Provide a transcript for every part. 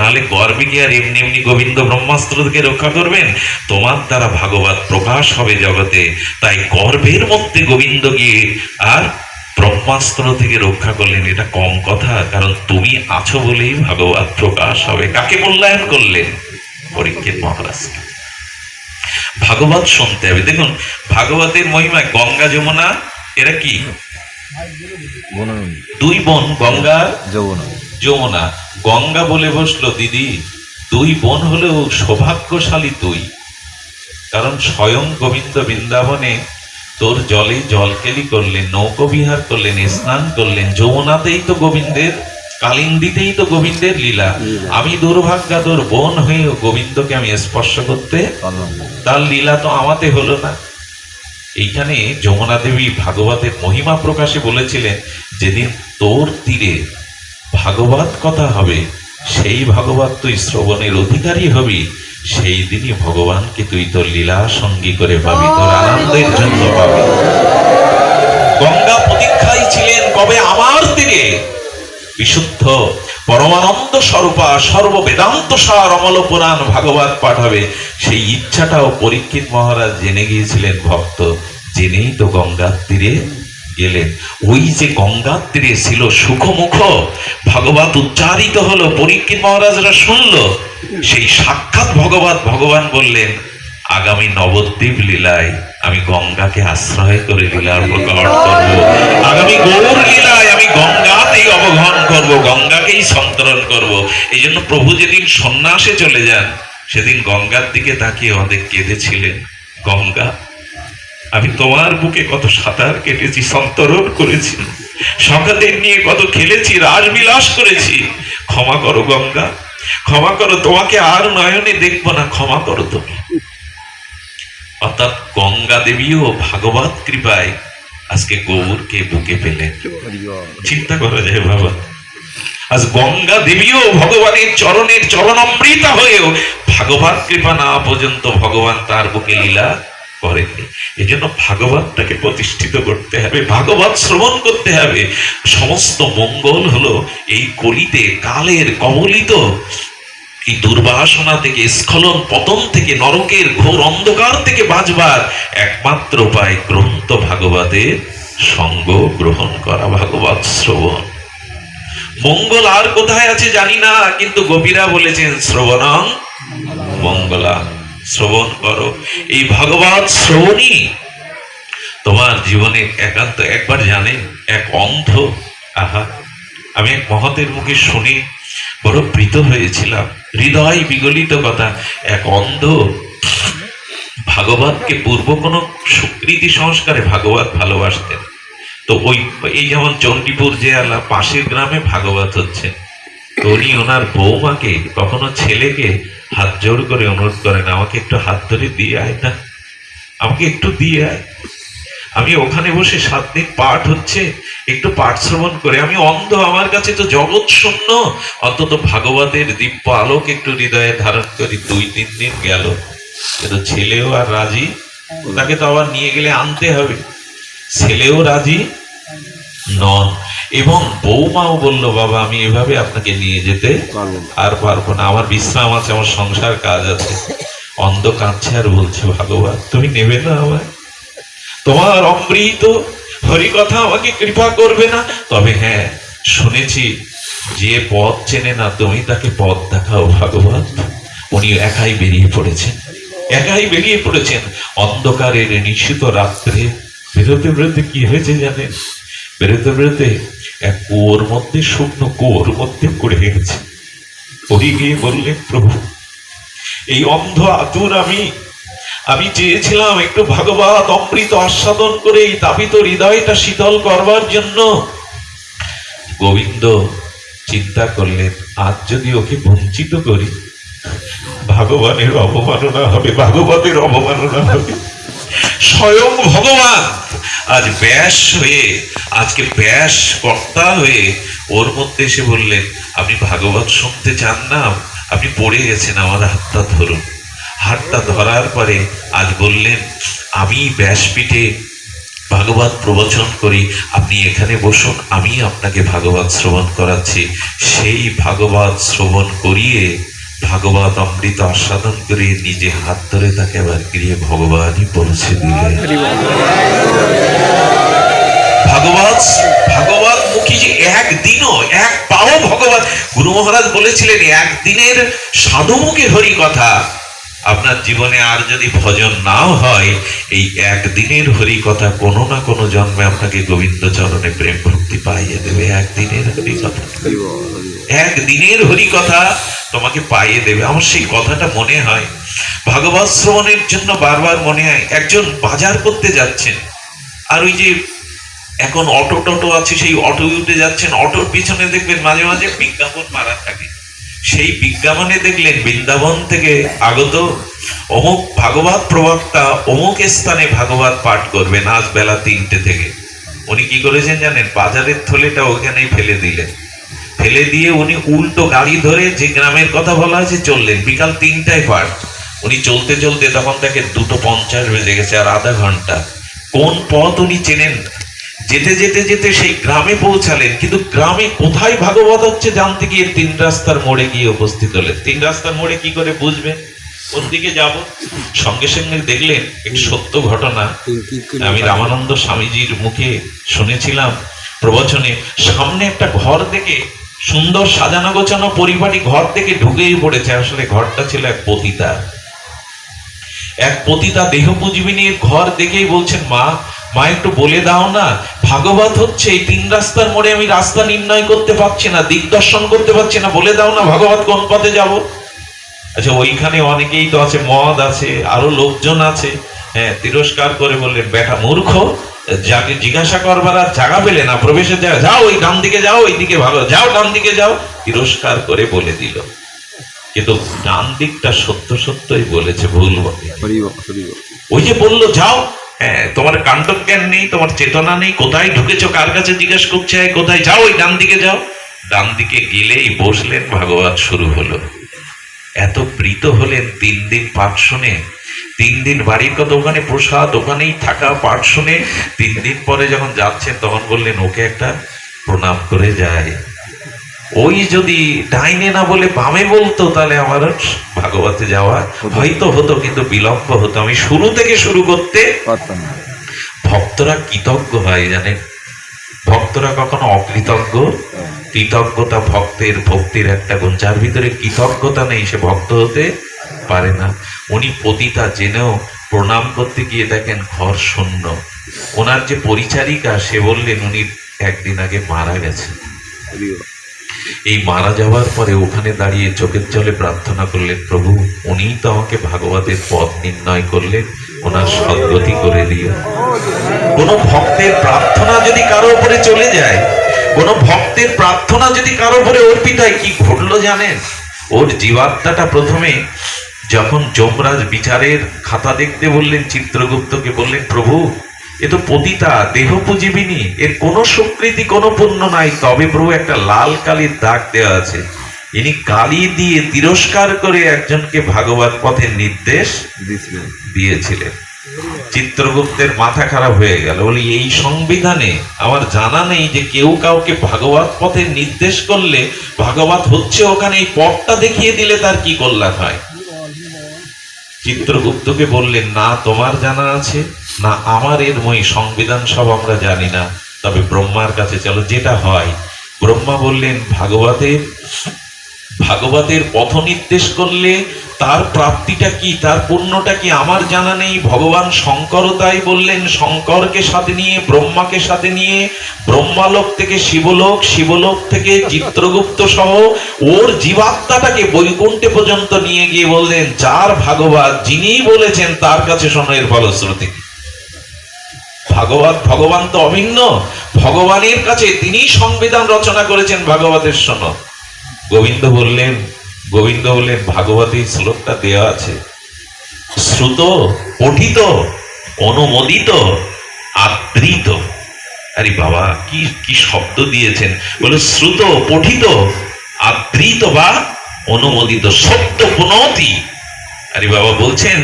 নাহলে গর্বে কি আর এমনি এমনি গোবিন্দ ব্রহ্মাস্ত্র থেকে রক্ষা করবেন? তোমার দ্বারা ভাগবত প্রকাশ হবে জগতে, তাই গর্ভের মধ্যে গোবিন্দ গিয়ে আর ব্রহ্মাস্ত্র থেকে রক্ষা করলেন। এটা কম কথা, কারণ তুমি আছো বলেই ভাগবত প্রকাশ হবে। কাকে মূল্যায়ন করলেন? পরীক্ষিত মহারাজকে। ভাগবত শুনতে হবে। দেখুন ভাগবতের মহিমায় গঙ্গা যমুনা এরা কি দুই বোন, গঙ্গা যমুনা। গঙ্গা বলে বসলো, দিদি দুই বোন হলেও সৌভাগ্যশালী তুই, কারণ স্বয়ং গোবিন্দ বৃন্দাবনে তোর জলে জলকেলি করলেন, নৌকো বিহার করলেন, স্নান করলেন। যমুনাতেই তো গোবিন্দের, কালিন্দীতেই তো গোবিন্দের লীলা। আমি দুর্ভাগ্যা তোর বোন হয়েও গোবিন্দকে আমি স্পর্শ করতে, তার লীলা তো আমাতে হলো না। এইখানে যমুনা দেবী ভাগবতের মহিমা প্রকাশে বলেছিলেন, যেদিন তোর তীরে ভাগবত কথা হবে, সেই ভাগবত তুই শ্রবণের অধিকারী হবি, সেই দিনই ভগবানকে তুই তোর লীলা সঙ্গী করে পাবি, তোর আনন্দের জন্য পাবি। গঙ্গা প্রতীক্ষায় ছিলেন কবে আমার তীরে বিশুদ্ধ পরমানন্দ স্বরূপা সর্ববেদান্ত সার অমল পুরাণ ভাগবত পাঠ হবে। সেই ইচ্ছাটাও পরীক্ষিত মহারাজ জেনে গিয়েছিলেন। ভক্ত জেনেই তো গঙ্গার তীরে গেলেন। ওই যে গঙ্গার তীরে ছিল সুখমুখ, ভাগবত উচ্চারিত হলো, পরীক্ষিত মহারাজরা শুনলো, সেই সাক্ষাৎ ভগবত। ভগবান বললেন, আগামী নবদ্বীপ লীলায় আমি গঙ্গাকে আশ্রয় করে লীলা প্রকট করব। আগামী গৌর লীলায় আমি গঙ্গাতেই অবগাহন করব, গঙ্গাকেই সন্তরণ করব। এই জন্য প্রভু যেদিন সন্ন্যাসে চলে যান, সেদিন গঙ্গার দিকে তাকিয়ে অনেক কেঁদেছিলেন, গঙ্গা আমি তোমার বুকে কত সাঁতার কেটেছি, সন্তরণ করেছি, সকালের নিয়ে কত খেলেছি, রাসবিলাস করেছি, ক্ষমা করো গঙ্গা, ক্ষমা করো, তোমাকে আর নয়নে দেখবো না, ক্ষমা করো তুমি। অর্থাৎ গঙ্গা দেবীও ভাগবত কৃপায় আজকে গৌরকে বুকে পেলেন। চিন্তা করা যায় বাবা, আজ গঙ্গা দেবীও ভগবানের চরণের চরণামৃতা হয়েও ভাগবত কৃপা না পর্যন্ত ভগবান তার বুকে লীলা করেননি। এই জন্য ভাগবতটাকে প্রতিষ্ঠিত করতে হবে, ভাগবত শ্রবণ করতে হবে। সমস্ত মঙ্গল হলো এই কলিতে কালের কবলিত এই দুর্বাসনা থেকে, স্খলন পতন থেকে, নরকের ঘোর অন্ধকার থেকে বাঁচবার একমাত্র উপায় গ্রন্থ ভাগবতের সঙ্গ গ্রহণ করা, ভাগবত শ্রবণ। মঙ্গল আর কোথায় আছে জানি না, কিন্তু গোপীরা বলেছেন শ্রবণং মঙ্গলা, শ্রবণ করো। এই ভাগবত শ্রবণই তোমার জীবনে একান্ত। একবার জানেন এক অন্ধ, আহা আমি এক মহতের মুখে শুনি বড় প্রীত হয়েছিলাম, হৃদয় বিগলিত কথা। এক অন্ধ ভাগবতকে পূর্ব কোনো সুকৃতি সংস্কারে ভাগবত ভালোবাসতেন। তো ওই এই যেমন চণ্ডীপুর যে এলা পাশের গ্রামে ভাগবত হচ্ছে, তো উনি ওনার বৌমাকে কখনো ছেলেকে হাত জোড় করে অনুরোধ করেন, আমাকে একটু হাত ধরে দিয়ে আয় না, আমাকে একটু দিয়ে আয়, আমি ওখানে বসে 7 দিন পাঠ হচ্ছে, একটু পাঠ শ্রবণ করে, আমি অন্ধ, আমার কাছে তো জগৎ শূন্য, অন্তত ভাগবতের দিব্য আলোক একটু হৃদয়ে ধারণ করি। 2-3 দিন গেল, কিন্তু ছেলেও আর রাজি, তাকে তো আবার নিয়ে গেলে আনতে হবে, ছেলেও রাজি নন। এবং বৌমাও বলল, বাবা আমি এভাবে আপনাকে নিয়ে যেতে আর পারবো না, আমার বিশ্রাম আছে, আমার সংসার কাজ আছে। অন্ধ কাঁদছে আর বলছে, ভাগবত তুমি নেবে না আমায়? তোমার অমৃত হরি কথা আমাকে কৃপা করবে না? তবে হ্যাঁ, শুনেছি যে পথ চেনে না তুমি তাকে পথ দেখাও ভাগবত। উনি একাই বেরিয়ে পড়েছেন, একাই বেরিয়ে পড়েছেন অন্ধকারের নিশিত রাত্রে। বেরোতে বেরোতে কি হয়েছে জানেন? বেরোতে বেরোতে এক কুয়োর মধ্যে, শুকনো কুয়োর মধ্যে পড়ে গেছে। পড়ে গিয়ে বললেন, প্রভু এই অন্ধ আতুর আমি চেয়েছিলাম একটু ভাগবত অমৃত আস্বাদন করে এই তাপিত হৃদয়টা শীতল করবার জন্য। গোবিন্দ চিন্তা করলেন, আজ যদি ওকে বঞ্চিত করি, ভগবানের অবমাননা হবে, ভাগবতের অবমাননা হবে। স্বয়ং ভগবান আজ ব্যাস হয়ে, আজকে ব্যাস কর্তা হয়ে ওর মধ্যে এসে বললেন, আপনি ভাগবত শুনতে চান না, আপনি পড়ে গেছেন, আমার হাতটা ধরুন। হাতটা ধরার পরে আজ বললেন, আমি ব্যাসপীঠে ভাগবত প্রবচন করি, আপনি এখানে বসুন, আমি আপনাকে ভাগবত শ্রবণ করাচ্ছি। সেই ভাগবত শ্রবণ করিয়ে ভাগবত অমৃত আস্বাদন করে নিজে হাত ধরে তাকে আবার গৃহে ভগবানই পৌঁছে দিলেন। ভাগবত ভাগবত মুখী যে একদিনও এক পাও ভগবান, গুরু মহারাজ বলেছিলেন একদিনের সাধুমুখে হরি কথা। আপনার জীবনে আর যদি ভজন নাও হয়, এই একদিনের হরি কথা কোনো না কোনো জন্মে আপনাকে গোবিন্দ চরণে প্রেম ভক্তি পাইয়ে দেবে। একদিনের হরি কথা, একদিনের হরি কথা তোমাকে পাইয়ে দেবে। আমার সেই কথাটা মনে হয় ভাগবত শ্রবণের জন্য বারবার মনে হয়। একজন বাজার করতে যাচ্ছেন, আর ওই যে এখন অটো টটো আছে, সেই অটো উঠে যাচ্ছেন, অটোর পিছনে দেখবেন মাঝে মাঝে বিজ্ঞাপন মারা থাকে। সেই বিজ্ঞাপনে দেখলেন বৃন্দাবন থেকে আগত অমুক ভাগবত প্রবক্তা অমুক স্থানে ভাগবত পাঠ করবেন আজ বেলা 3টে থেকে। উনি কি করেছেন জানেন? বাজারের থলেটা ওখানেই ফেলে দিলেন। ফেলে দিয়ে উনি উল্টো গাড়ি ধরে যে গ্রামের কথা বলা হয়েছে চললেন। বিকাল 3টায় পাঠ। উনি চলতে চলতে তখন তাকে 2:50 বেজে গেছে, আর আধা ঘন্টা। কোন পথ উনি চেনেন না। যেতে যেতে যেতে সেই গ্রামে পৌঁছালেন, কিন্তু গ্রামে কোথায় ভাগবত হচ্ছে জানতে গিয়ে 3 রাস্তার মোড়ে গিয়ে উপস্থিত হলেন। 3 রাস্তার মোড়ে কি করে বুঝবেন কোন দিকে যাব? সঙ্গে সঙ্গে দেখলেন একটি সত্য ঘটনা আমি রামানন্দ স্বামীজির মুখে শুনেছিলাম প্রবচনে। সামনে একটা ঘর দেখে, সুন্দর সাজানো গোছানো পরিপাটি ঘর থেকে ঢুকেই পড়েছে। আসলে ঘরটা ছিল এক পতিতা, এক পতিতা দেহপুজীবিনীর ঘর দেখেই বলছেন, মা মা একটু বলে দাও না, ভাগবত হচ্ছে এই 3 রাস্তার মোড়ে, আমি রাস্তা নির্ণয় করতে পারছি না, দিগদর্শন করতে পারছি না, বলে দাও না ভাগবত কোন পথে যাব। আচ্ছা, ওইখানে অনেকেই তো আছে, মদ আছে, আরো লোকজন আছে। হ্যাঁ, তিরস্কার করে বললেন, বেটা মূর্খ, যাকে জিজ্ঞাসা করবার আর জায়গা পেলে না, প্রবেশের জায়গা, যাও ওই ডান দিকে যাও, ওই দিকে ভালো, যাও ডান দিকে যাও। তিরস্কার করে বলে দিল, কিন্তু ডান দিকটা সত্য সত্যই বলেছে, ভুল বলে। ওই যে বললো যাও, হ্যাঁ, তোমার কাণ্ডজ্ঞান জ্ঞান নেই, তোমার চেতনা নেই, কোথায় ঢুকেছো, কার কাছে জিজ্ঞেস করছে, কোথায় যাও, ওই ডান দিকে যাও। ডান দিকে গেলেই বসলেন, ভাগবত শুরু হলো। এত প্রীত হলেন 3 দিন পাঠ শুনে। 3 দিন বাড়ির কথা, ওখানে প্রসাদ, ওখানেই থাকা, পাঠ শুনে 3 দিন পরে যখন যাচ্ছেন তখন বললেন, ওকে একটা প্রণাম করে যায়। ওই যদি ডাইনে না বলে বামে বলতো তাহলে আমার ভাগবতে যাওয়া হয়তো হতো, কিন্তু বিলম্ব হতো। আমি শুরু থেকে শুরু করতে পারতাম না। ভক্তরা কৃতজ্ঞ হয় জানেন, ভক্তরা কখনো অকৃতজ্ঞ। কৃতজ্ঞতা ভক্তের, ভক্তির একটা গুণ। যার ভিতরে কৃতজ্ঞতা নেই সে ভক্ত হতে পারে না। উনি পতিতা জেনেও প্রণাম করতে গিয়ে দেখেন ঘর শূন্য। ওনার যে পরিচারিকা সে বললেন উনি একদিন আগে মারা গেছেন। এই মারা যাওয়ার পরে ওখানে দাঁড়িয়ে চোখের জলে প্রার্থনা করলেন, প্রভু উনিই তো আমাকে ভাগবতের পথ নির্ণয় করলেন, ওনার সদ্গতি করে দিও। কোন ভক্তের প্রার্থনা যদি কারো উপরে চলে যায়, কোন ভক্তের প্রার্থনা যদি কারো উপরে অর্পিত হয়, কি ঘটলো জানেন? ওর জীবাত্মাটা প্রথমে যখন যমরাজ বিচারের খাতা দেখতে বললেন, চিত্রগুপ্তকে বললেন, প্রভু এ তো পতিতা, দেহপুজীবিনী, এর কোনো স্বীকৃতি, কোনো পুণ্য নাই, তবে প্রভু একটা লাল কালির দাগ দেওয়া আছে। ইনি কালি দিয়ে তিরস্কার করে একজনকে ভাগবত পথের নির্দেশ দিয়েছিলেন। চিত্রগুপ্তের মাথা খারাপ হয়ে গেল, বলি এই সংবিধানে আমার জানা নেই যে কেউ কাউকে ভাগবত পথের নির্দেশ করলে ভাগবত হচ্ছে ওখানে এই পথটা দেখিয়ে দিলে তার কি কল্যাণ হয়। চিত্রগুপ্তকে বললেন, না তোমার জানা আছে না আমার, এর মই সংবিধান সব আমরা জানি না, তবে ব্রহ্মার কাছে চলো, যেটা হয়। ব্রহ্মা বললেন, ভাগবতের পথ নির্দেশ করলে তার প্রাপ্তিটা কি, তার পুণ্যটা কি আমার জানা নেই। ভগবান শঙ্করও তাই বললেন, শঙ্করকে সাথে নিয়ে, ব্রহ্মাকে সাথে নিয়ে ব্রহ্মালোক থেকে শিবলোক, শিবলোক থেকে চিত্রগুপ্ত সহ ওর জীবাত্মাটাকে বৈকুণ্ঠে পর্যন্ত নিয়ে গিয়ে বললেন, যার ভাগবত যিনি বলেছেন তার কাছে শোনো এর ফলশ্রুতি। ভগবান তো অভিন্ন, ভগবানের কাছে তিনি সংবিধান রচনা করেছেন, ভাগবতের শোনো। গোবিন্দ বললেন ভাগবতী শ্লোকটা দেওয়া আছে, শ্রুত, পঠিত, অনুমোদিত, আদৃত। আরে বাবা, কি শব্দ দিয়েছেন! বলে শ্রুত, পঠিত, আদৃত বা অনুমোদিত, সত্য পুনতি। আরে বাবা বলছেন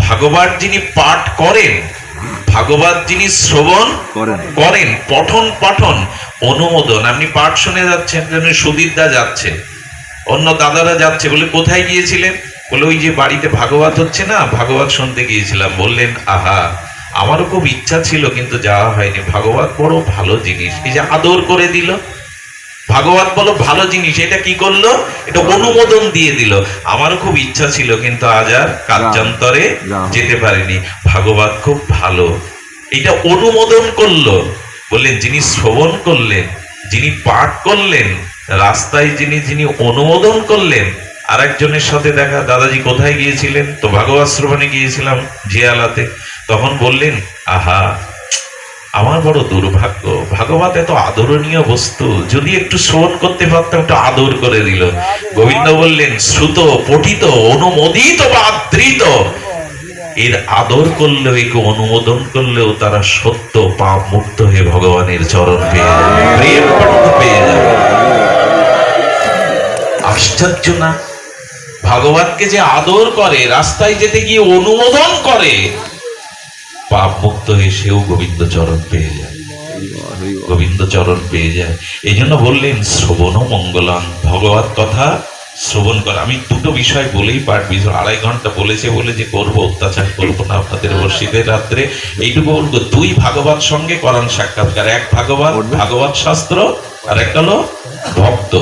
ভাগবত যিনি পাঠ করেন ভাগবত যিনি শ্রবণ করেন, পঠন পাঠন অনুমোদন। আপনি পাঠ শুনে যাচ্ছেন, সুদীপদা যাচ্ছে, অন্য দাদারা যাচ্ছে, বলে কোথায় গিয়েছিলেন? বলে ওই যে বাড়িতে ভাগবত হচ্ছে না, ভাগবত শুনতে গিয়েছিলাম। বললেন আহা, আমারও খুব ইচ্ছা ছিল কিন্তু যাওয়া হয়নি। ভাগবত বড় ভালো জিনিস, এই যে আদর করে দিল। ভাগবত বলো ভালো জিনিস, এটা কি করলো? এটা অনুমোদন দিয়ে দিল। আমারও খুব ইচ্ছা ছিল কিন্তু আজ আর কার্যান্তরে যেতে পারিনি। ভাগবত খুব ভালো, এটা অনুমোদন করলো। বললেন যিনি শ্রবণ করলেন, যিনি পাঠ করলেন, রাস্তায় যিনি অনুমোদন করলেন। আর একজনের সাথে দেখা, দাদাজি কোথায় গিয়েছিলেন? তো ভাগবত শ্রবণে গিয়েছিলাম জিয়ালাতে। তখন বললেন আহা, আমার বড় দুর্ভাগ্য, ভাগবত এত আদরণীয় বস্তু, যদি একটু শ্রবণ করতে পারতাম, একটু আদর করে দিল। গোবিন্দ বললেন শ্রুত পঠিত অনুমোদিত বা আদৃত, এর আদর করলেও, একে অনুমোদন করলেও তারা সত্য পাপ মুক্ত হয়ে ভগবানের চরণ পেয়ে যাবে, প্রেম পণ্য পেয়ে যাবে। আশ্চর্য না? ভগবানকে যে আদর করে, রাস্তায় যেতে গিয়ে অনুমোদন করে, পাপ মুক্ত হয়ে সেও গোবিন্দ চরণ পেয়ে যায়, গোবিন্দ চরণ পেয়ে যায়। এই জন্য বললেন শ্রবণ মঙ্গলং, ভগবত কথা শ্রবণ করা। আমি দুটো বিষয় বলেই পাঠ, 2.5 ঘন্টা বলেছে বলে যে করবো, অত্যাচার করবো না আপনাদের শীতের রাত্রে। এইটুকু বলবো, 2 ভাগবত সঙ্গে করান সাক্ষাৎকার। এক ভাগবত শাস্ত্র, আর একটা হলো ভক্ত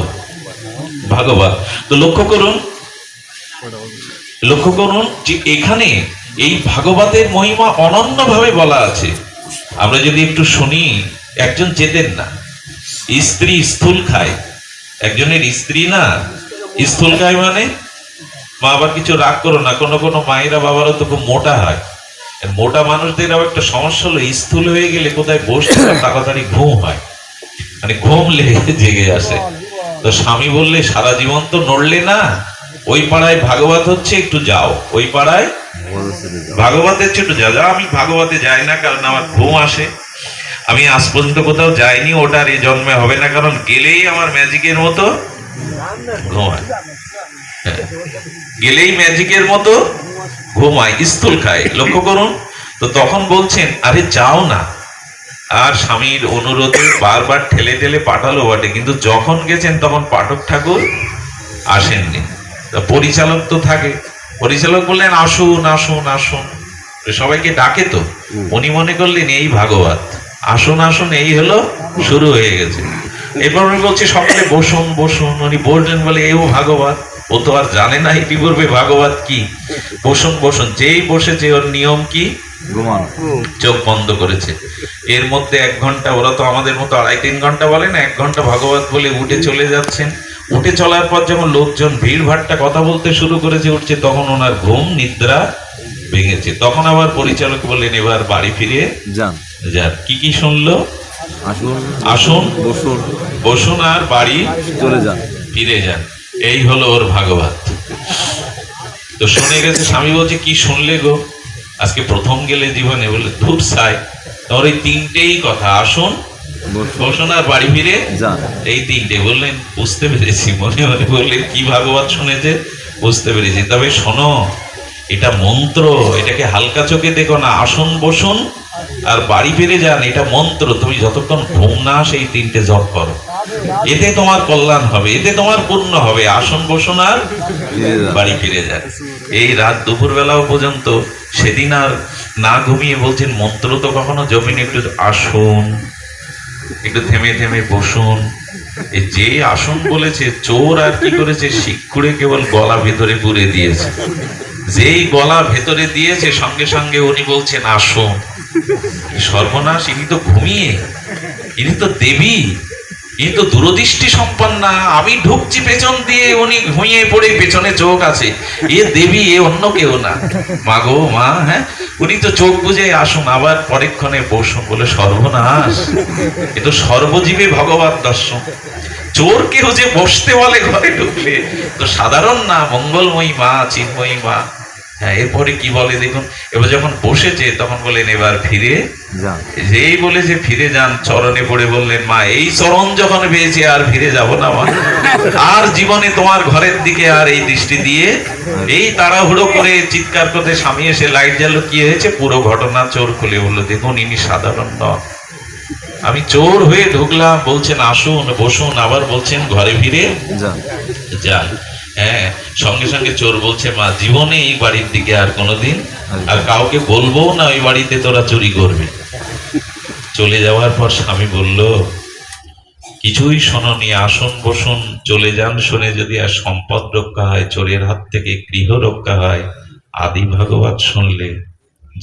ভাগবত। তো লক্ষ্য করুন যে এখানে এই ভাগবতের মহিমা অনন্যভাবে বলা আছে। আমরা যদি একটু শুনি, একজন যেতেন না, স্ত্রী স্থূল খায়, একজনের স্ত্রী না স্থূল খায়, মানে মা আবার কিছু রাগ করো না, কোনো মায়েরা বাবারা তো খুব মোটা হয়। মোটা মানুষদের আবার একটা সমস্যা হলো, স্থূল হয়ে গেলে কোথায় বসতে তাড়াতাড়ি ঘুম হয়, মানে ঘুম লেগে জেগে আসে। তো স্বামী বললে সারা জীবন তো নড়লে না, ওই পাড়ায় ভাগবত হচ্ছে, একটু যাও, ওই পাড়ায় ভাগবতের ছোট যাও। আমি ভাগবতে যাই না, কারণ আমার ঘুম আসে। আমি আজ পর্যন্ত কোথাও যাইনি, ওটার এই জন্মে হবে না, কারণ গেলেই আমার ম্যাজিকের মতো ঘুমায়, গেলেই ম্যাজিকের মতো ঘুমায়, স্থূল খায়। লক্ষ্য করুন। তো তখন বলছেন আরে যাও না। আর স্বামীর অনুরোধে বারবার ঠেলে পাঠালো বটে, কিন্তু যখন গেছেন তখন পাঠক ঠাকুর আসেননি। পরিচালক তো থাকে, পরিচালক বললেন আসুন আসুন আসুন, সবাইকে ডাকে। তো উনি মনে করলেন এই ভাগবত, আসুন আসুন, এই হলো শুরু হয়ে গেছে। এরপর উনি বলছে সকলে বসুন বসুন, উনি বললেন বলে এও ভাগবত, ও তো আর জানে না ইতিপূর্বে ভাগবত কি। বসুন বসুন, যেই বসেছে ওর নিয়ম কি, চোখ বন্ধ করেছে। এর মধ্যে 1 ঘন্টা, ওরা তো আমাদের মতো 2.5-3 ঘন্টা বলে না, 1 ঘন্টা ভাগবত বলে উঠে চলে যাচ্ছেন। উঠে চলার পর যখন লোকজন ভিড় ভাট্টা কথা বলতে শুরু করেছে, উঠছে, তখন ওনার ঘুম নিদ্রা ভেঙেছে। তখন আবার পরিচালক বললেন এবার বাড়ি ফিরে যান। কি শুনলো? আসুন বসুন আর বাড়ি চলে যান, ফিরে যান। এই হলো ওর ভাগবত। তো শুনে গেছে। স্বামী বলছে কি শুনলে গো? আজকে প্রথম গেলে জীবনে। বলে ধূপ সাই, তোর এই 3টেই কথা, আসুন বসুন আর বাড়ি ফিরে যান, এই 3টে। বললেন বুঝতে পেরেছি। মনে মনে বললেন কি ভাগবত শুনেছে? বুঝতে পেরেছি। তবে শোনো, এটা মন্ত্র, এটাকে হালকা চোখে দেখো না। আসুন বসুন আর বাড়ি ফিরে যান, এটা মন্ত্র। তুমি যতক্ষণ ঘুম না আসে এই 3টে জপ করো, এতে তোমার কল্যাণ হবে, এতে তোমার পূর্ণ হবে। আসুন বসুন আর বাড়ি ফিরে যান। এই রাত দুপুর বেলাও পর্যন্ত সেদিন আর না ঘুমিয়ে বলছেন মন্ত্র তো কখনো জপিনি, একটু আসুন, একটু থেমে থেমে বসুন। এই যে আসুন বলেছে, চোর আর কি করেছে, শিক্ষুড়ে কেবল গলা ভেতরে পুরে দিয়েছে। যেই গলা ভেতরে দিয়েছে সঙ্গে সঙ্গে উনি বলছেন আসুন। সর্বনাশ, ইনি তো ঘুমিয়ে, ইনি তো দেবী, ইনি তো দূরদৃষ্টি সম্পন্না। আমি ঢুকছি পেছন দিয়ে, উনি ঘুমিয়ে পড়ে পেছনে চোখ আছে। এ দেবী, এ অন্য কেউ না। মা গো মা, হ্যাঁ, উনি তো চোখ বুঝে আসুন, আবার পরেক্ষণে বসুন। বলে সর্বনাশ, এ তো সর্বজীবে ভগবত দর্শন। চোর কেউ যে বসতে বলে ঘরে ঢুকলে, তো সাধারণ না, মঙ্গলময়ী মা, চিন্ময়ী মা, হ্যাঁ, এরপরে কি বলে দেখুন। এবার যখন বসেছে তখন বলেন এবার ফিরে যান। যেই বলে যে ফিরে যান, চরণে পড়ে বললেন, মা এই চরণ যখন পেয়েছি আর ফিরে যাব না মা, আর জীবনে তোমার ঘরের দিকে আর এই দৃষ্টি দিয়ে। এই তাড়াহুড়ো করে চিৎকার করতে স্বামী এসে লাইট জ্বালো, কি হয়েছে পুরো ঘটনা চোর খুলে বললো, দেখুন ইনি সাধারণ নন, আমি চোর হয়ে ঢুকলাম, বলছেন আসুন বসুন, আবার বলছেন ঘরে ফিরে যান। যান। হ্যাঁ, সঙ্গে সঙ্গে চোর বলছে, মা জীবনে এই বাড়ির দিকে আর কোনোদিন আর কাউকে বলবো না ওই বাড়িতে তোরা চুরি করবি। চলে যাওয়ার পর স্বামী বলল, কিছুই শোনোনি, আসুন বসুন, চলে যান শুনে যদি আর সম্পদ রক্ষা হয়, চোরের হাত থেকে গৃহ রক্ষা হয়, আদি ভাগবত শুনলে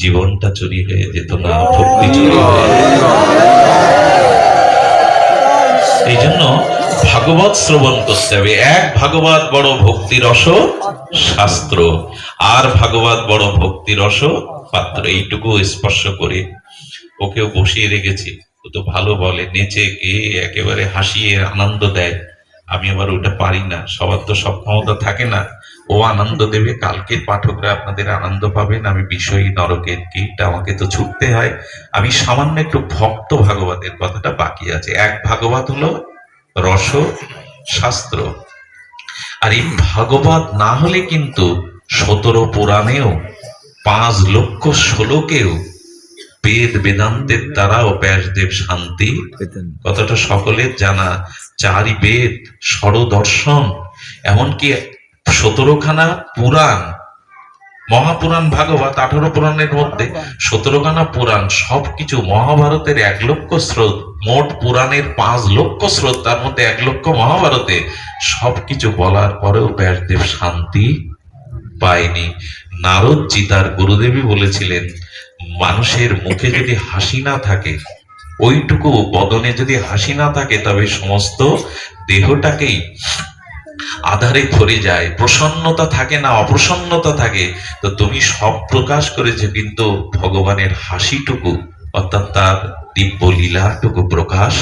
জীবনটা চুরি হয়ে যেত না, ভক্তি চুরি হয়ে যেত। এই জন্য ভাগবত শ্রবণ করতে হবে। এক ভাগবত বড় ভক্তি রস শাস্ত্র, আর ভাগবত বড় ভক্তি রস পাত্র। এইটুকু স্পর্শ করে ওকেও বসিয়ে রেখেছি। ও তো ভালো বলে, নেচে কে একেবারে হাসিয়ে আনন্দ দেয়। আমি আবার ওটা পারি না, সবার তো সব ক্ষমতা থাকে না। ও আনন্দ দেবে, কালকে পাঠকরা আপনাদের আনন্দ পাবেন। আমি বিষয়ী নরকের কীট, আমাকে তো ছুটতে হয়। আমি সামান্য একটু ভক্ত ভাগবতের কথাটা বাকি আছে। এক ভাগবত হলো রস শাস্ত্র, আর এই ভাগবত না হলে কিন্তু 17 পুরাণেও 5 লক্ষ শ্লোকেও বেদ বেদান্তের দ্বারাও ব্যাসদেব শান্তি পেতেন। কতটা সকলের জানা। 4 বেদ, ষড়দর্শন, এমনকি 17খানা পুরাণ, মহাপুরাণ ভাগবত 18 পুরাণের মধ্যে 17খানা পুরাণ, সবকিছু মহাভারতের 1 লক্ষ স্রোত, মোট পুরাণের 5 লক্ষ স্রোত, তার মধ্যে 1 লক্ষ মহাভারতে, সবকিছু বলার পরেও ব্যাসদেব শান্তি পায়নি। নারদজি তার গুরুদেবী বলেছিলেন, মানুষের মুখে যদি হাসি না থাকে, ওইটুকু বদনে যদি হাসি না থাকে, তবে সমস্ত দেহটাকেই আধারে ভরে যায়, প্রসন্নতা থাকে না, অপ্রসন্নতা থাকে। তো তুমি সব প্রকাশ করেছো, কিন্তু ভগবানের হাসিটুকু অর্থাৎ তার দিব্য লীলাটুকু প্রকাশ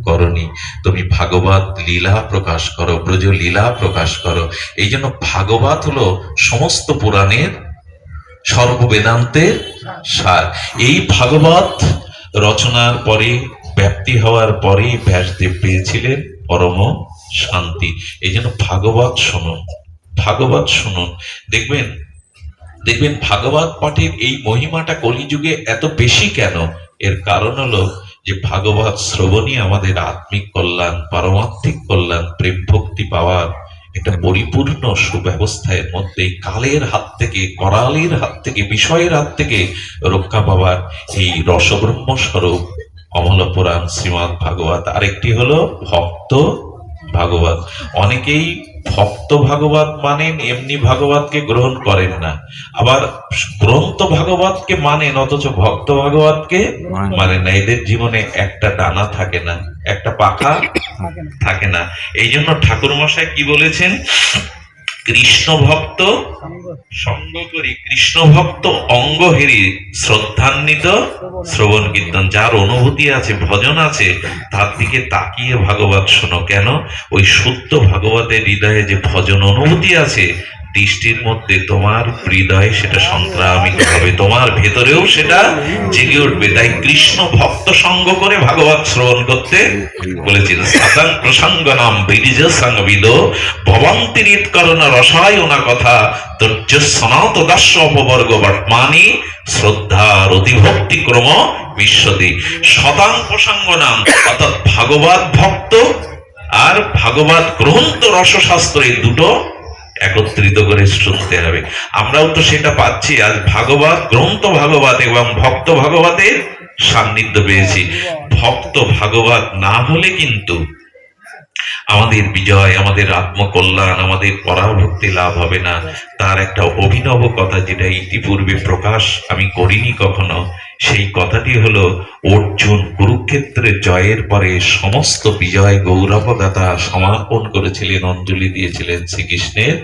করনি। তুমি ভাগবত লীলা প্রকাশ করো, ব্রজ লীলা প্রকাশ করো। এই জন্য ভাগবত হলো সমস্ত পুরাণের সর্ববেদান্তের সার। এই ভাগবত রচনার পরে, ব্যাপ্তি হওয়ার পরে ব্যাসদেব পেয়েছিলেন পরম শান্তি। এই জন্য ভাগবত শুনুন, ভাগবত শুনুন। দেখবেন দেখবেন ভাগবত পাঠের এই মহিমাটা কলিযুগে এত বেশি কেন? এর কারণ হলো যে ভাগবত শ্রবণই আমাদের আত্মিক কল্যাণ, পারমার্থিক কল্যাণ, প্রেম ভক্তি পাওয়ার একটা পরিপূর্ণ সুব্যবস্থার মধ্যে কালের হাত থেকে, করালের হাত থেকে, বিষয়ের হাত থেকে রক্ষা পাওয়ার এই রসব্রহ্ম স্বরূপ অমল পুরাণ শ্রীমদ্ ভাগবত। আরেকটি হলো ভক্ত ভাগবত। অনেকেই ভক্ত ভাগবত মানেন, এমনি ভাগবতকে গ্রহণ করেন না। আবার গ্রন্থ ভাগবতকে মানেন, অথচ ভক্ত ভাগবতকে মানেন না। এদের জীবনে একটা ডানা থাকে না, একটা পাখা থাকে না। এই জন্য ঠাকুর মশাই কি বলেছেন, কৃষ্ণ ভক্ত সঙ্গ করি, কৃষ্ণ ভক্ত অঙ্গ হেরি, শ্রদ্ধান্বিত শ্রবণ কীর্তন। যার অনুভূতি আছে, ভজন আছে, তার দিকে তাকিয়ে ভাগবত শোনো। কেন? ওই শুদ্ধ ভাগবতের হৃদয়ে যে ভজন অনুভূতি আছে, দৃষ্টির মধ্যে তোমার হৃদয়ে সেটা সংক্রামিত হবে, তোমার ভেতরেও সেটা জেগে উঠবে। তাই কৃষ্ণ ভক্ত সঙ্গ করে ভাগবত শ্রবণ করতে বলেছেন। সাতাং প্রসঙ্গনাম বীজ সংবিদ ভবন্তিরিত করণ রসায়না কথা তর্য সনাত দাস্য অপবর্গ বর্তমানি শ্রদ্ধার অতিভক্তি ক্রম বিশ্বদি। শতাং প্রসঙ্গনাম অর্থাৎ ভাগবত ভক্ত আর ভাগবত গ্রন্থ রসশাস্ত্র, এই দুটো একত্রিত করে শুনতে হবে। আমরাও তো সেটা পাচ্ছি আজ, ভাগবত গ্রন্থ ভাগবত এবং ভক্ত ভাগবতের সান্নিধ্য পেয়েছি। ভক্ত ভাগবত না হলে কিন্তু আমাদের বিজয়, আমাদের আত্মকল্যাণ, আমাদের পরাভক্তি লাভ হবে না। তার একটা অভিনব কথা, যেটা ইতিপূর্বে প্রকাশ আমি করিনি কখনো, সেই কথাটি হলো, অর্জুন কুরুক্ষেত্রের জয়ের পরে সমস্ত বিজয় গৌরবগাথা সমাপন করেছিলেন, অঞ্জলি দিয়েছিলেন শ্রীকৃষ্ণের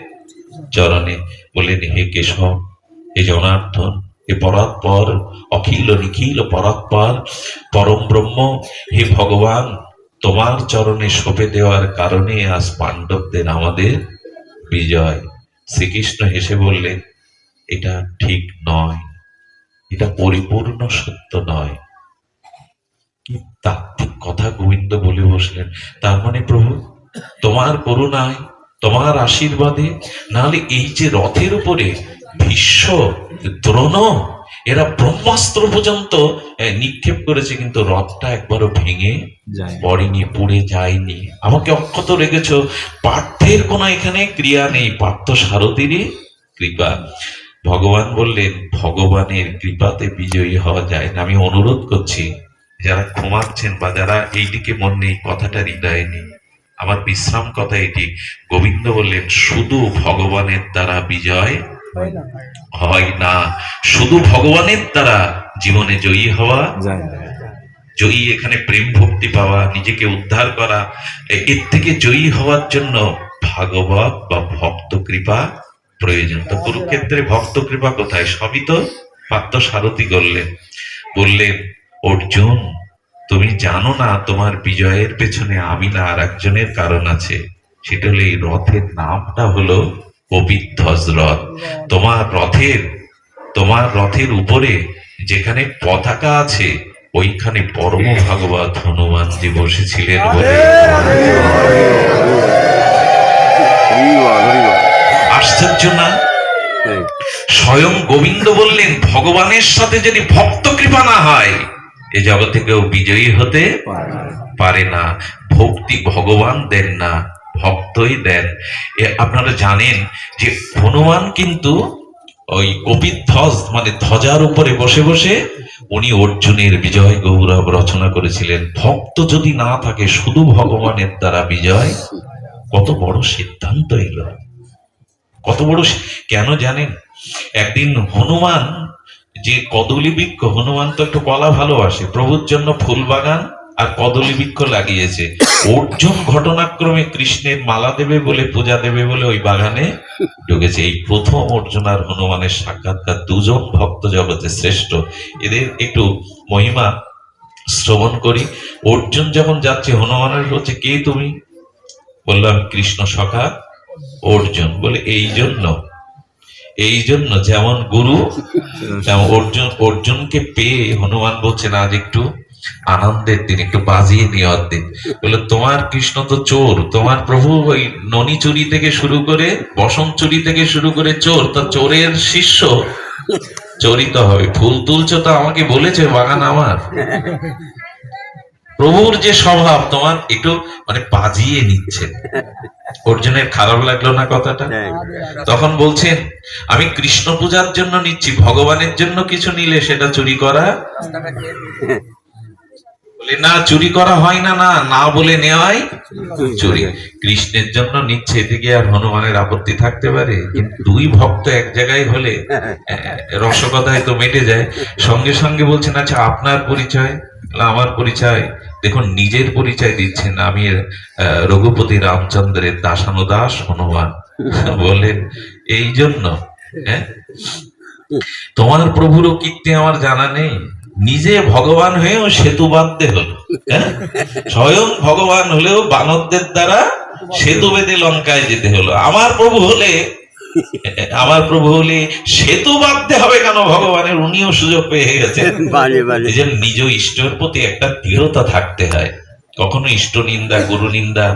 চরণে। বলেন, হে কেশব, হে জনার্দন, হে পরাৎপর, অখিল নিখিল পরাৎপর, পরম ব্রহ্ম, হে ভগবান, তোমার চরণে সঁপে দেওয়ার কারণে আজ পাণ্ডবদের আমাদের বিজয়। শ্রীকৃষ্ণ হেসে বললেন, এটা ঠিক নয়, এটা পরিপূর্ণ সত্য নয়। কি তাত্ত্বিক কথা গোবিন্দ বলে বসলেন। তার মানে প্রভু তোমার করুণায়, তোমার আশীর্বাদে, নাহলে এই যে রথের উপরে ভীষ্ম, দ্রোণ, এরা ব্রহ্মাস্ত্র পর্যন্ত নিক্ষেপ করেছে, কিন্তু রথটা একবারও ভেঙে পড়েনি, পুড়ে যায়নি। আমাকে অক্ষত রেখেছ। পার্থের কোনো এখানে ক্রিয়া নেই, পার্থ সারথীরই কৃপা। ভগবান বললেন ভগবানের কৃপাতে বিজয়ী হওয়া যায় না। আমি অনুরোধ করছি যারা ঘুমাচ্ছেন বা যারা এইদিকে মন নেই, কথাটা হৃদয়ে নেই, আমার বিশ্রাম কথা এটি। গোবিন্দ বললেন শুধু ভগবানের দ্বারা বিজয় হয় না, শুধু ভগবানের দ্বারা জীবনে জয়ী হওয়া যায় না। জয়ী এখানে প্রেম ভক্তি পাওয়া, নিজেকে উদ্ধার করা, এর থেকে জয়ী হওয়ার জন্য ভাগবত বা ভক্ত কৃপা প্রয়োজন। তো কুরুক্ষেত্রে ভক্ত কৃপা কোথায়? সবই তো পার্থ সারথী করলেন। বললেন অর্জুন তুমি জানো না তোমার বিজয়ের পেছনে আমি না আর একজনের কারণ আছে। সেটা হলো এই রথের নামটা হলো কপিধ্বজ রথ। তোমার রথের উপরে যেখানে পতাকা আছে ওইখানে পরম ভাগবত হনুমানজি বসেছিলেন বলে। আশ্চর্য না? স্বয়ং গোবিন্দ বললেন ভগবানের সাথে যদি ভক্ত কৃপা না হয় এ জগতে কেউ বিজয়ী হতে পারে না। ভক্তি ভগবান দেন না, ভক্তই দেন। আপনারা জানেন যে হনুমান কিন্তু ওই কপিধ্বজ মানে ধ্বজার উপরে বসে বসে উনি অর্জুনের বিজয় গৌরব রচনা করেছিলেন। ভক্ত যদি না থাকে, শুধু ভগবানের দ্বারা বিজয়। কত বড় সিদ্ধান্ত এলো, কত বড়। কেন জানেন? একদিন হনুমান যে কদলী বৃক্ষ, হনুমান তো একটু কলা ভালোবাসে, প্রভুর জন্য ফুল বাগান আর কদলী বৃক্ষ লাগিয়েছে। অর্জুন ঘটনাক্রমে কৃষ্ণের মালা দেবে বলে, পূজা দেবে বলে ওই বাগানে ঢুকেছে। এই প্রথম অর্জুন আর হনুমানের সাক্ষাৎকার। দুজন ভক্ত জগতে শ্রেষ্ঠ, এদের একটু মহিমা শ্রবণ করি। অর্জুন যখন যাচ্ছে, হনুমানের হচ্ছে কে তুমি? বললাম কৃষ্ণ সখা অর্জুন। বলে এই জন্য যেমন গুরু তেমন অর্জুনকে পেয়ে হনুমান বলছেন আজ একটু আনন্দের দিন, একটু বাজিয়ে নেওয়ার দিন। বলে তোমার কৃষ্ণ তো চোর, তোমার প্রভু ওই ননি চুরি থেকে শুরু করে, বসন্ত চুরি থেকে শুরু করে চোর। তো চোরের শিষ্য চরিত হবে। ফুল তুলছ তো আমাকে বলেছে বাগান আমার। প্রভুর যে স্বভাব, তোমার একটু মানে বাজিয়ে নিচ্ছে। অর্জুনের খারাপ লাগলো না কথাটা? তখন বলছেন আমি কৃষ্ণ পূজার জন্য নিচ্ছি, ভগবানের জন্য কিছু নিলে সেটা চুরি করা। বলে না, চুরি করা হয় না, না বলে নেওয়াই চুরি। কৃষ্ণের জন্য নিচ্ছে, এতে কি আর হনুমানের আপত্তি থাকতে পারে? কিন্তু দুই ভক্ত এক জায়গায় হলে রসকথায় তো মেটে যায়। সঙ্গে সঙ্গে বলছেন আচ্ছা আপনার পরিচয়? আমার পরিচয় দেখুন, নিজের পরিচয় দিচ্ছেন, আমি রঘুপতি রামচন্দ্রের দাসানুদাস হনুমান। বলেন এই জন্য তোমার প্রভুরও কীর্তি আমার জানা নেই? নিজে ভগবান হয়েও সেতু বাঁধতে হলো। স্বয়ং ভগবান হলেও বানরদের দ্বারা সেতু বেঁধে লঙ্কায় যেতে হলো। আমার প্রভু হলে সেতু বাঁধতে হবে কেন ভগবানের? উনিও সুযোগ পেয়ে গেছেন। নিজ ইষ্টের প্রতি একটা দৃঢ়তা থাকতে হয়। কখনো ইষ্ট নিন্দা, গুরু নিন্দা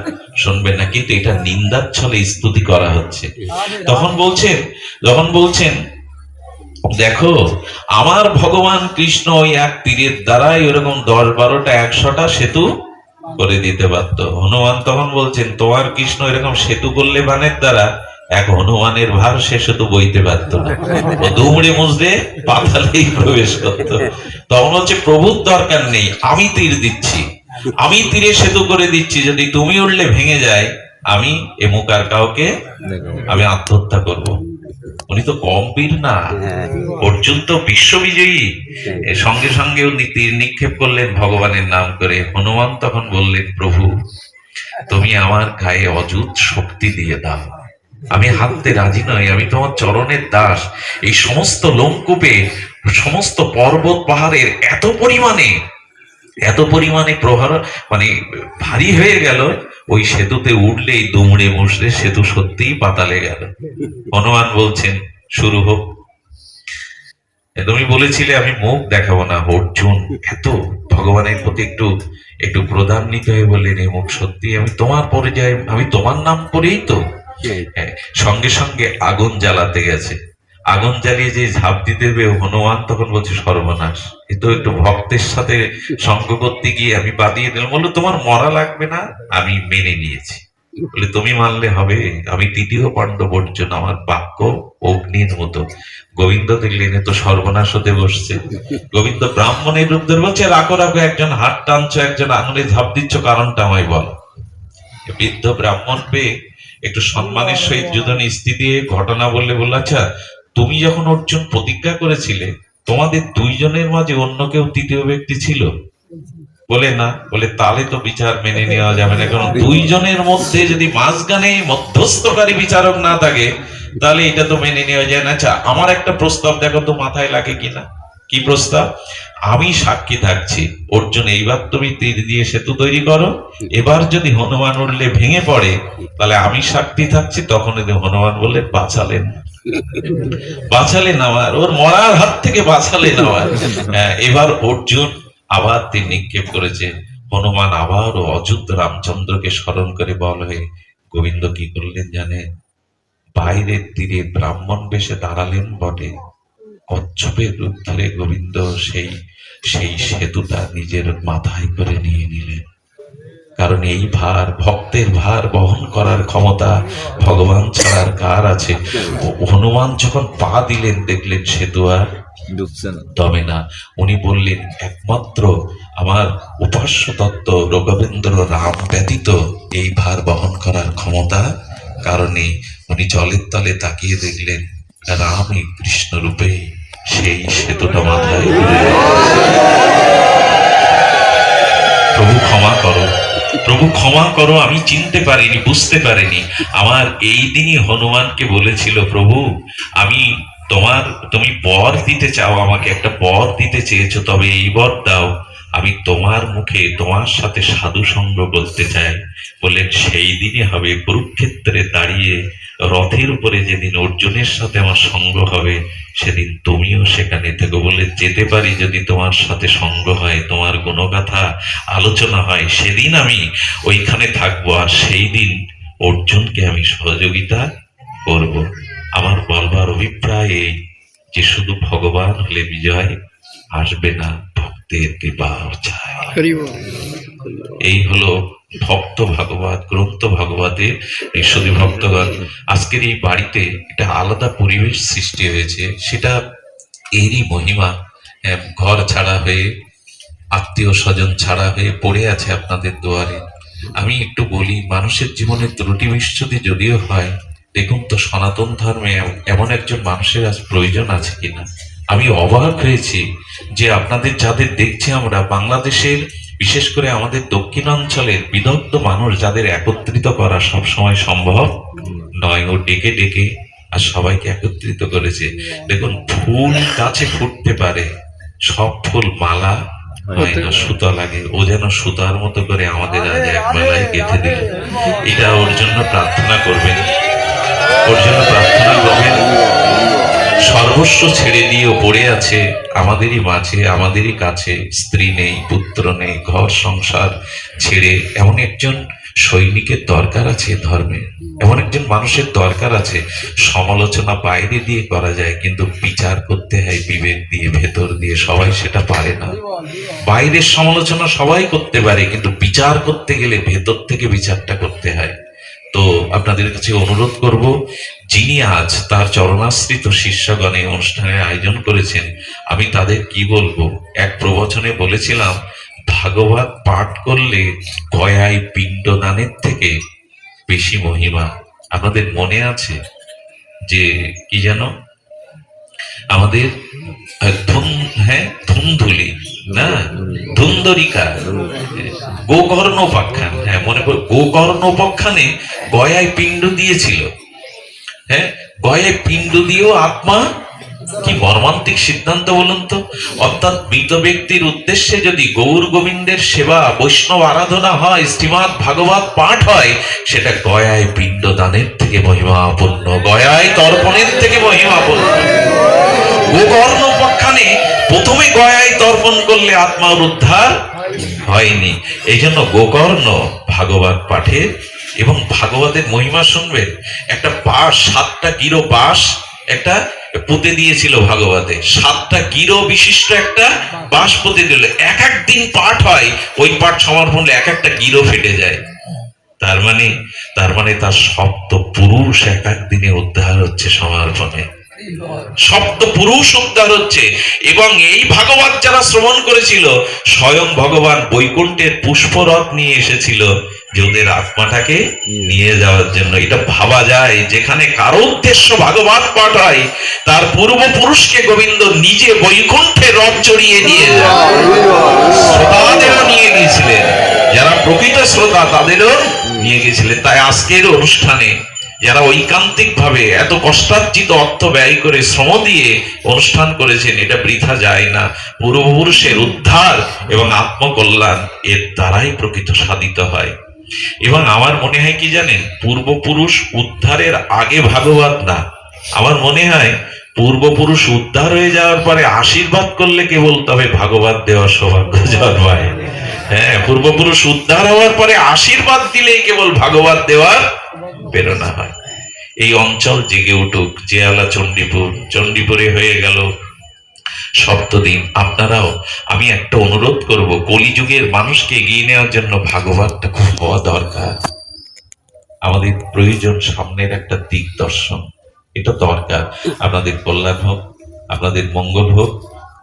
শুনবেন না, কিন্তু এটা নিন্দার ছলে স্তুতি করা হচ্ছে। যখন বলছেন দেখো আমার ভগবান কৃষ্ণ ওই এক তীরের দ্বারাই ওরকম 10-12টা 100টা সেতু করে দিতে পারত। হনুমান তখন বলছেন তোমার কৃষ্ণ এরকম সেতু করলে বানের দ্বারা এক হনুমানের ভার সে সেতু বইতে পারত না, ও দুমড়ে মুচড়ে পাতালেই প্রবেশ করত। তখন হচ্ছে প্রভুর দরকার নেই, আমি তীর দিচ্ছি, আমি তীরে সেতু করে দিচ্ছি, যদি তুমি উঠলে ভেঙে যায় আমি এমুক আর কাউকে আমি আত্মহত্যা করব। উনি তো কম বীর না, অর্জুন তো বিশ্ববিজয়ী। সঙ্গে সঙ্গে উনি তীর নিক্ষেপ করলেন ভগবানের নাম করে। হনুমান তখন বললেন প্রভু তুমি আমার গায়ে অযুত শক্তি দিয়ে দাও, আমি হাঁটতে রাজি নই, আমি তোমার চরণের দাস। এই সমস্ত লোমকূপে, সমস্ত পর্বত পাহাড়ের এত পরিমাণে প্রহার মানে ভারী হয়ে গেল, ওই সেতুতে উঠলেই দুমড়ে মুচড়ে সেতু সত্যিই পাতালে গেল। হনুমান বলছেন শুরু হোক, তুমি বলেছিলে আমি মুখ দেখাবো না। অর্জুন এত ভগবানের প্রতি একটু একটু প্রদান নিতে হয়ে বললেন, এই মুখ সত্যি আমি তোমার পরিচয়, আমি তোমার নাম করেই তো। হ্যাঁ, সঙ্গে সঙ্গে আগুন জ্বালাতে গেছে, আগুন জ্বালিয়ে যে ঝাঁপ দিতে দেবে হনুমান তখন বলছে সর্বনাশ, এ তো একটু ভক্তের সাথে সঙ্গ করতে গিয়ে আমি বাদিয়ে দিলাম। বললো তোমার মরা লাগবে না, আমি মেনে নিয়েছি। বলে তুমি মানলে হবে, আমি তৃতীয় পাণ্ডব অর্জুন, আমার বাক্য অগ্নির মতো। গোবিন্দ দেখলেন এ তো সর্বনাশ হতে বসছে। গোবিন্দ ব্রাহ্মণের রূপ ধরে বলছে, রাখো রাখো, একজন হাত টানছো, একজন আঙুলে ঝাঁপ দিচ্ছ, কারণটা আমায় বলো। বৃদ্ধ ব্রাহ্মণ পেয়ে একটু সম্মানের সহিত দুজনে স্ত্রী দিয়ে ঘটনা বললে, বলল আচ্ছা তুমি যখন অর্জুন প্রতিজ্ঞা করেছিলে তোমাদের দুইজনের মাঝে অন্য কেউ তৃতীয় ব্যক্তি ছিল? বলে না। বলে তাহলে তো বিচার মেনে নেওয়া যাবে না, কারণ দুইজনের মধ্যে যদি মাঝখানে মধ্যস্থকারী বিচারক না থাকে তাহলে এটা তো মেনে নেওয়া যায় না। আচ্ছা আমার একটা প্রস্তাব দেখো তো মাথায় লাগে কিনা। কি প্রস্তাব? আমি সাক্ষী থাকছি, অর্জুন এইবার তুমি তীর দিয়ে সেতু তৈরি করো, এবার যদি হনুমান উঠলে ভেঙে পড়ে তাহলে আমি সাক্ষী থাকছি। তখন হনুমান বললে বাঁচালেন, বাঁচালেন আমার, ওর মরার হাত থেকে বাঁচালেন আমার। এবার অর্জুন আবার তীর নিক্ষেপ করেছে, হনুমান আবার অযোধ্যা রামচন্দ্রকে স্মরণ করে বল হয়ে গোবিন্দ কি করলেন জানেন? বাইরের তীরে ব্রাহ্মণ বেশে দাঁড়ালেন বটে, কচ্ছপের রূপ ধরে গোবিন্দ সেই সেই সেতুটা নিজের মাথায় করে নিয়ে নিলেন। কারণ এই ভার, ভক্তের ভার বহন করার ক্ষমতা ভগবান ছাড়ার কার আছে? হনুমান যখন পা দিলেন দেখলেন সেতু আর দমে না। উনি বললেন একমাত্র আমার উপাস্য তত্ত্ব রঘুবেন্দ্র রাম ব্যতীত এই ভার বহন করার ক্ষমতা কারণে উনি জলের তলে তাকিয়ে দেখলেন রামই কৃষ্ণ রূপে সেই সেতুটা মাথায়। প্রভু ক্ষমা করো, প্রভু ক্ষমা করো, আমি চিনতে পারিনি, বুঝতে পারিনি। আমার এই দিনই হনুমানকে বলেছিল প্রভু আমি তোমার, তুমি বর দিতে চাও, আমাকে একটা বর দিতে চেয়েছো, তবে এই বর দাও আমি তোমার মুখে তোমার সাথে সাধু সঙ্গ করতে চাই। বললেন সেই দিনই হবে, কুরুক্ষেত্রে দাঁড়িয়ে রথের উপরে যেদিন অর্জুনের সাথে আমার সঙ্গ হবে সেদিন তুমিও সেখানে থেকো। বলে যেতে পারি যদি তোমার সাথে সঙ্গ হয়, তোমার গুণগাথা আলোচনা হয়, সেদিন আমি ওইখানে থাকবো, আর সেই দিন অর্জুনকে আমি সহযোগিতা করব। আমার বলবার অভিপ্রায় এই যে শুধু ভগবান হলে বিজয় আসবে না, ভক্তের কৃপা চাই। এই হলো ভক্ত ভাগবত, গ্রন্থ ভাগবতের এই শুধু ভক্তগণ। আজকের এই বাড়িতে একটা আলাদা পরিবেশ সৃষ্টি হয়েছে, সেটা এরই মহিমা। ঘর ছাড়া হয়ে, আত্মীয় স্বজন ছাড়া হয়ে পড়ে আছে আপনাদের দুয়ারে। আমি একটু বলি, মানুষের জীবনে ত্রুটি বিচ্ছুতি যদিও হয়, দেখুন তো সনাতন ধর্মে এমন একজন মানুষের আজ প্রয়োজন আছে কিনা। আমি অবাক হয়েছি যে আপনাদের যাদের দেখছি আমরা, বাংলাদেশের বিশেষ করে আমাদের দক্ষিণাঞ্চলের বিদগ্ধ মানুষ যাদের একত্রিত করা সব সময় সম্ভব নয়, ও ডেকে ডেকে আর সবাইকে একত্রিত করেছে। দেখুন ফুল গাছে ফুটতে পারে, সব ফুল মালা হয় না, সুতা লাগে। ও যেন সুতার মতো করে আমাদের আজ এক বেলায় গেঁথে দিল। এটা ওর জন্য প্রার্থনা করবেন, ওর জন্য প্রার্থনা করবেন। সর্বস্ব ছেড়ে দিয়ে পড়ে আছে আমাদেরই মাঝে, আমাদেরই কাছে। স্ত্রী নেই, পুত্র নেই, ঘর সংসার ছেড়ে এমন একজন সৈনিকের দরকার আছে ধর্মে, এমন একজন মানুষের দরকার আছে। সমালোচনা বাইরে দিয়ে করা যায়, কিন্তু বিচার করতে হয় বিবেক দিয়ে, ভেতর দিয়ে। সবাই সেটা পারে না। বাইরের সমালোচনা সবাই করতে পারে, কিন্তু বিচার করতে গেলে ভেতর থেকে বিচারটা করতে হয়। তো আপনাদের কাছে অনুরোধ করব, যিনি আজ তার চরণাশ্রিত শিষ্যগণে অনুষ্ঠানের আয়োজন করেছেন, আমি তাদের কি বলবো। এক প্রবচনে বলেছিলাম ভাগবত পাঠ করলে গয়ায় পিণ্ডদানের থেকে বেশি মহিমা। আপনাদের মনে আছে যে কি যেন আমাদের ধুন্ধুলি না, ধুন্দরিকা, গোকর্ণ উপাখ্যান, হ্যাঁ মনে কর, গোকর্ণ উপাখ্যানে গয়ায় পিণ্ড দিয়েছিল। হ্যাঁ, গয়ায় পিণ্ড দিয়েও আত্মা, কি মর্মান্তিক সিদ্ধান্ত বলুন তো। অর্থাৎ মৃত ব্যক্তির উদ্দেশ্যে যদি গৌর গোবিন্দের সেবা, বৈষ্ণব আরাধনা হয়, শ্রীমদ্ ভাগবত পাঠ হয়, সেটা গয়ায় পিণ্ড দানের থেকে মহিমাপূর্ণ, গয়ায় তর্পণের থেকে মহিমাপূর্ণ। গোকর্ণ উপাখ্যানে প্রথমে গয়ায় তর্পণ করলে আত্মার উদ্ধার হয়নি। এই জন্য গোকর্ণ ভাগবত পাঠে এবং ভাগবতের মহিমা শুনবেন। একটা বাঁশ, 7টা গিরো বাঁশ একটা পুঁতে দিয়েছিল ভাগবতে, 7টা গিরো বিশিষ্ট একটা বাঁশ পুঁতে দিল। এক এক দিন পাঠ হয়, ওই পাঠ সমর্পণ এক একটা গিরো ফেটে যায়। তার মানে তার সপ্ত পুরুষ এক এক দিনে উদ্ধার হচ্ছে সমর্পণে, সপ্ত পুরুষ উদ্ধার হচ্ছে। এবং এই ভাগবত যারা শ্রবণ করেছিল, স্বয়ং ভগবান বৈকুণ্ঠের পুষ্পরথ নিয়ে এসেছিল যে ওদের আত্মাটাকে নিয়ে যাওয়ার জন্য। এটা ভাবা যায়, যেখানে কারো উদ্দেশ্য ভাগবত পাঠ হয়, তার পূর্বপুরুষকে গোবিন্দ নিজে বৈকুণ্ঠে রথ চড়িয়ে নিয়ে যায়। শ্রোতাদেরও নিয়ে গিয়েছিলেন, যারা প্রকৃত শ্রোতা তাদেরও নিয়ে গেছিলেন। তাই আজকের অনুষ্ঠানে যারা ঐকান্তিক ভাবে এত কষ্টার্জিত অর্থ ব্যয় করে শ্রম দিয়ে অনুষ্ঠান করেছেন, এটা বৃথা যায় না। পূর্বপুরুষের উদ্ধার এবং আত্মকল্যাণ এর দ্বারাই প্রকৃত সাধিত হয়। এবং আমার মনে হয় কি জানেন, পূর্বপুরুষ উদ্ধারের আগে ভাগবত না, আমার মনে হয় পূর্বপুরুষ উদ্ধার হয়ে যাওয়ার পরে আশীর্বাদ করলে কেবল তবে ভাগবত দেওয়ার সৌভাগ্য জন্মায়। হ্যাঁ, পূর্বপুরুষ উদ্ধার হওয়ার পরে আশীর্বাদ দিলেই কেবল ভাগবত দেওয়ার প্রেরণা হয়। এই অঞ্চল জেগে উঠুক। জেয়ালা চণ্ডীপুরে হয়ে গেল সপ্তদিন। আপনারাও, আমি একটা অনুরোধ করব, কলিযুগের মানুষকে এগিয়ে নেওয়ার জন্য ভাগবতটা খুব হওয়া দরকার। আমাদের প্রয়োজন সামনের একটা দিক দর্শন, এটা দরকার। আপনাদের কল্যাণ হোক, আপনাদের মঙ্গল হোক।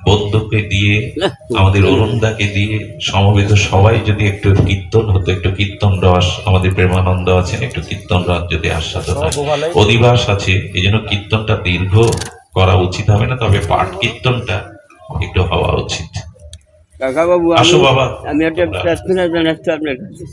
বন্ধুকে দিয়ে, আমাদের অরুণদাকে দিয়ে, সমবেত সবাই যদি একটু কীর্তন হতো, একটু কীর্তন রস, আমাদের প্রেমানন্দ আছেন, একটু কীর্তন রস যদি আস্বাদন হয়। অধিবাস আছে, এই জন্য কীর্তনটা দীর্ঘ করা উচিত হবে না, তবে পাঠ কীর্তনটা একটু হওয়া উচিত। আসো বাবা, আমি একটা প্রার্থনা জানাচ্ছি আপনার কাছে।